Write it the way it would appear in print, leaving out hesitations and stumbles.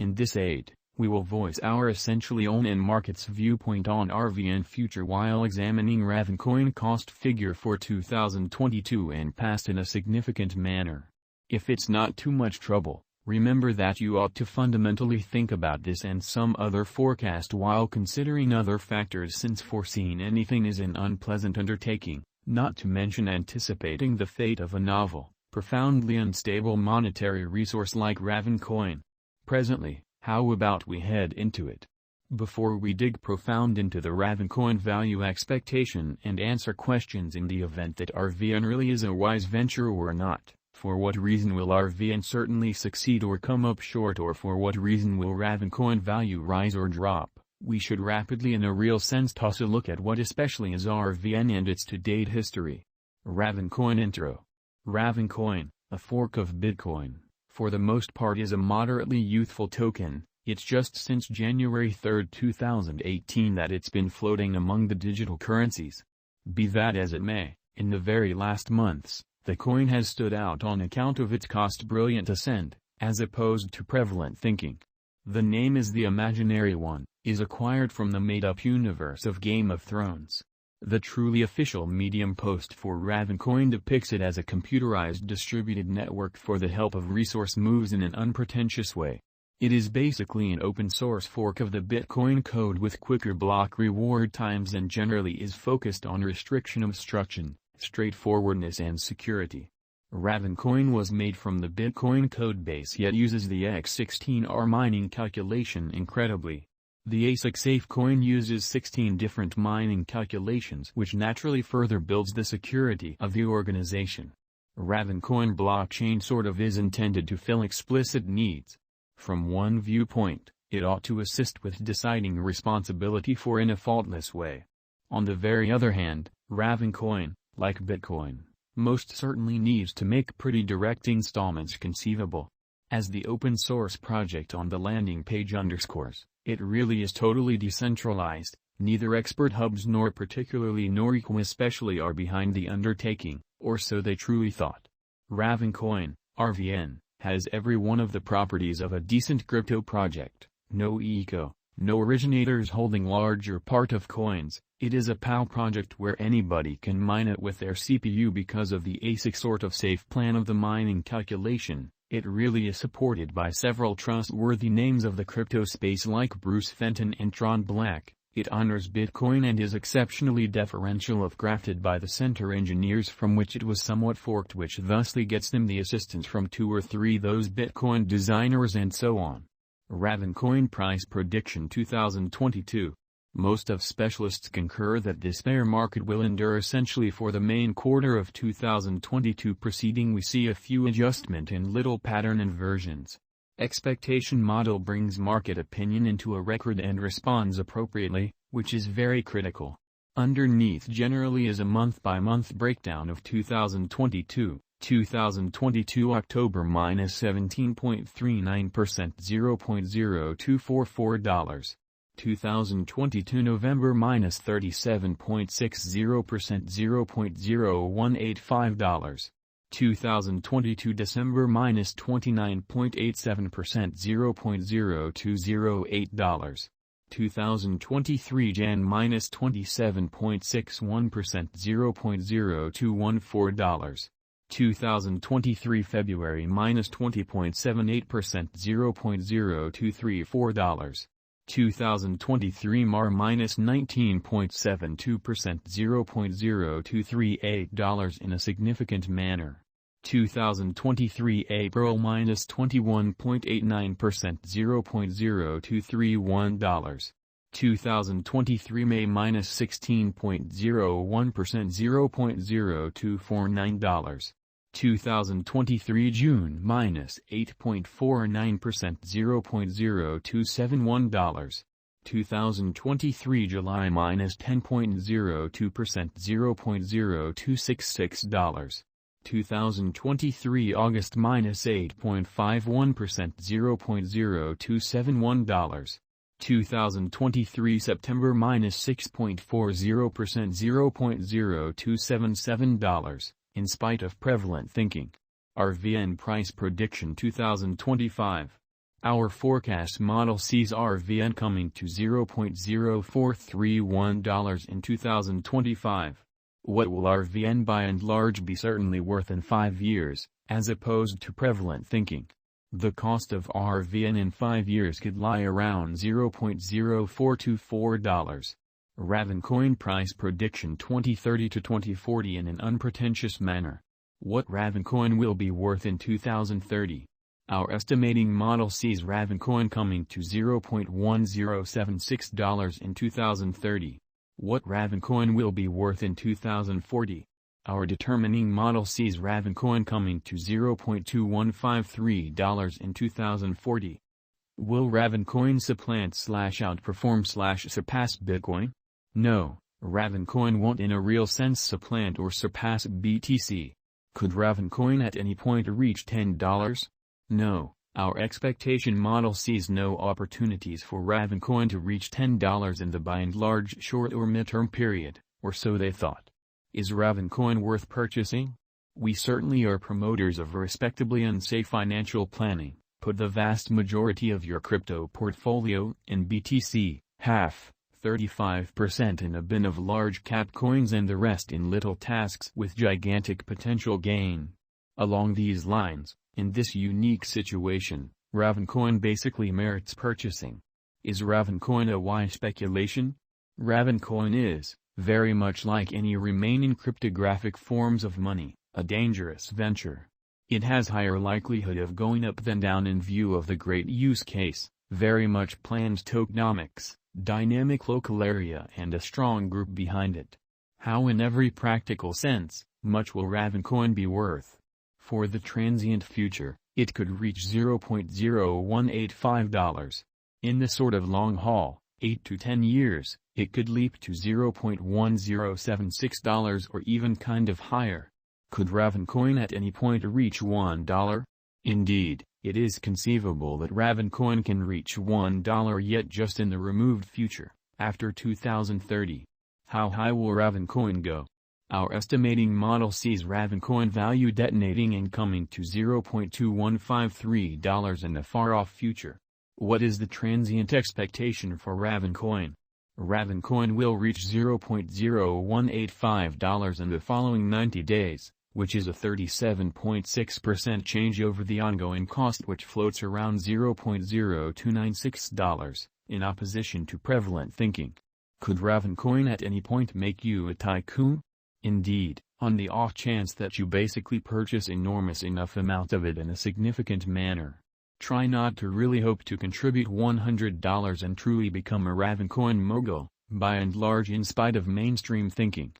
In this aid, we will voice our essentially own and market's viewpoint on RVN future while examining Ravencoin cost figure for 2022 and past in a significant manner. If it's not too much trouble, remember that you ought to fundamentally think about this and some other forecast while considering other factors, since foreseeing anything is an unpleasant undertaking, not to mention anticipating the fate of a novel, profoundly unstable monetary resource like Ravencoin. Presently, how about we head into it? Before we dig profound into the Ravencoin value expectation and answer questions in the event that RVN really is a wise venture or not, for what reason will RVN certainly succeed or come up short, or for what reason will Ravencoin value rise or drop, we should rapidly in a real sense toss a look at what especially is RVN and its to-date history. Ravencoin intro. Ravencoin, a fork of Bitcoin, for the most part is a moderately youthful token. It's just since January 3, 2018 that it's been floating among the digital currencies. Be that as it may, in the very last months, the coin has stood out on account of its cost-brilliant ascent, as opposed to prevalent thinking. The name is the imaginary one, is acquired from the made-up universe of Game of Thrones. The truly official Medium post for Ravencoin depicts it as a computerized distributed network for the help of resource moves in an unpretentious way. It is basically an open-source fork of the Bitcoin code with quicker block reward times and generally is focused on restriction obstruction, straightforwardness and security. Ravencoin was made from the Bitcoin codebase yet uses the X10 mining calculation incredibly. The ASIC safe coin uses 16 different mining calculations, which naturally further builds the security of the organization. Ravencoin blockchain sort of is intended to fill explicit needs. From one viewpoint, it ought to assist with deciding responsibility for in a faultless way. On the very other hand, Ravencoin, like Bitcoin, most certainly needs to make pretty direct installments conceivable. As the open-source project on the landing page underscores, it really is totally decentralized. Neither expert hubs nor particularly Norico especially are behind the undertaking, or so they truly thought. Ravencoin, RVN, has every one of the properties of a decent crypto project: no eco, no originators holding larger part of coins. It is a POW project where anybody can mine it with their CPU because of the ASIC sort of safe plan of the mining calculation. It really is supported by several trustworthy names of the crypto space like Bruce Fenton and Tron Black. It honors Bitcoin and is exceptionally deferential if crafted by the center engineers from which it was somewhat forked, which thusly gets them the assistance from 2 or 3 those Bitcoin designers and so on. Ravencoin price prediction 2022. Most of specialists concur that this bear market will endure essentially for the main quarter of 2022. Preceding we see a few adjustment and little pattern inversions. Expectation model brings market opinion into a record and responds appropriately, which is very critical. Underneath generally is a month-by-month breakdown of 2022. 2022 October minus 17.39%, $0.0244. 2022 November minus 37.60%, $0.0185. 2022 December minus 29.87%, $0.0208. 2023 Jan minus 27.61%, $0.0214. 2023 February minus 20.78%, $0.0234. 2023 Mar minus 19.72%, $0.0238 in a significant manner. 2023 April minus 21.89%, $0.0231. 2023 May minus 16.01%, $0.0249. 2023 June minus 8.49%, $0.0271. 2023 July minus 10.02%, $0.0266. 2023 August minus 8.51%, $0.0271. 2023 September minus 6.40%, $0.0277. In spite of prevalent thinking. RVN price prediction 2025. Our forecast model sees RVN coming to $0.0431 in 2025. What will RVN by and large be certainly worth in 5 years, as opposed to prevalent thinking? The cost of RVN in 5 years could lie around $0.0424. Ravencoin price prediction 2030 to 2040 in an unpretentious manner. What Ravencoin will be worth in 2030? Our estimating model sees Ravencoin coming to $0.1076 in 2030. What Ravencoin will be worth in 2040? Our determining model sees Ravencoin coming to $0.2153 in 2040. Will Ravencoin supplant/outperform/surpass Bitcoin? No, Ravencoin won't in a real sense supplant or surpass BTC. Could Ravencoin at any point reach $10? No, our expectation model sees no opportunities for Ravencoin to reach $10 in the by and large short or midterm period, or so they thought. Is Ravencoin worth purchasing? We certainly are promoters of respectably unsafe financial planning. Put the vast majority of your crypto portfolio in BTC, half, 35% in a bin of large cap coins and the rest in little tasks with gigantic potential gain. Along these lines, in this unique situation, Ravencoin basically merits purchasing. Is Ravencoin a wise speculation? Ravencoin is, very much like any remaining cryptographic forms of money, a dangerous venture. It has higher likelihood of going up than down in view of the great use case, very much planned tokenomics, dynamic local area and a strong group behind it. How in every practical sense, much will Ravencoin be worth? For the transient future, it could reach $0.0185. In the sort of long haul, 8 to 10 years, it could leap to $0.1076 or even kind of higher. Could Ravencoin at any point reach $1? Indeed, it is conceivable that Ravencoin can reach $1 yet just in the removed future, after 2030. How high will Ravencoin go? Our estimating model sees Ravencoin value detonating and coming to $0.2153 in the far-off future. What is the transient expectation for Ravencoin? Ravencoin will reach $0.0185 in the following 90 days, which is a 37.6% change over the ongoing cost which floats around $0.0296, in opposition to prevalent thinking. Could Ravencoin at any point make you a tycoon? Indeed, on the off chance that you basically purchase enormous enough amount of it in a significant manner. Try not to really hope to contribute $100 and truly become a Ravencoin mogul, by and large in spite of mainstream thinking.